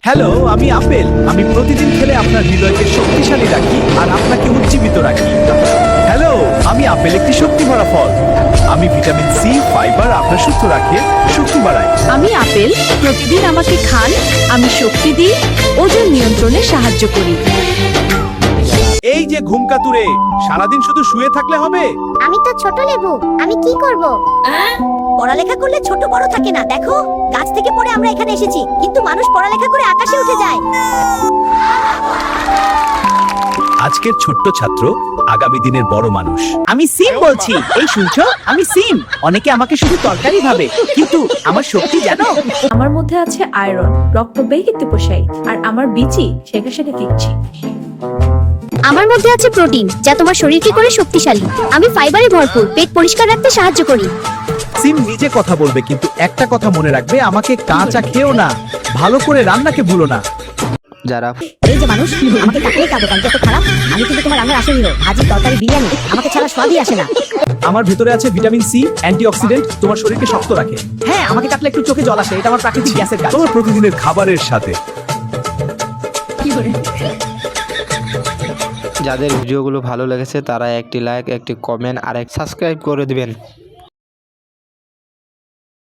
Hello, আমি apple. আমি প্রতিদিন খেলে আপনার হৃদয়কে শক্তিশালী রাখি আর আপনাকে উজ্জীবিত রাখি। হ্যালো, আমি আপেল, একটি শক্তি ভরা ফল। আমি ভিটামিন সি, ফাইবার আপনার সুস্থ রাখে, শক্তি বাড়ায়। আমি আপেল, প্রতিদিন আমাকে খান। আমি শক্তি দিই, ওজন নিয়ন্ত্রণে সাহায্য করি। এই যে ঘুমকাতুরে, সারাদিন শুধু শুয়ে থাকলে হবে? আমি তো ছোট লেবু, আমি কি করব? পড়ালেখা করলে ছোট বড় থাকে না, দেখো গাছ থেকে পড়ে আমরা এখানে এসেছি, কিন্তু মানুষ পড়ালেখা করে আকাশে উঠে যায়। আজকের ছোট্ট ছাত্র আগামী দিনের বড় মানুষ। আমি সিম বলছি। এই শুনছো, আমি সিম। অনেকে আমাকে শুধু তরকারি ভাবে, কিন্তু আমার শক্তি জানো। আমার মধ্যে আছে আয়রন, রক্ত বেহিতে পোষাই, আর আমার বিচি শেখা শেখা দিচ্ছি। আমার মধ্যে আছে প্রোটিন, যা তোমার শরীরকে করে শক্তিশালী। আমি ফাইবারে ভরপুর, পেট পরিষ্কার রাখতে সাহায্য করি। সিম নিজে কথা বলবে, কিন্তু একটা কথা মনে রাখবে, আমাকে কাঁচা খেও না, ভালো করে রান্নাকে ভুলো না। যারা এই যে মানুষ, আমাকে কাটলেই কাঁদো, কারণ কি এত খারাপ? আমি কিন্তু তোমার রান্নার আসল হিরো। ভাজি, তরকারি, বিরিয়ানি আমাকে ছাড়া স্বাদই আসে না। আমার ভেতরে আছে ভিটামিন সি, অ্যান্টিঅক্সিডেন্ট, তোমার শরীরকে শক্ত রাখে। হ্যাঁ, আমাকে কাটলে একটু চোখে জল আসে, এটা আমার প্রাকৃতিক গ্যাসের কাজ। তোমার প্রতিদিনের খাবারের সাথে। যাদের ভিডিওগুলো ভালো লেগেছে তারা একটি লাইক, একটি কমেন্ট আর এক সাবস্ক্রাইব করে দিবেন।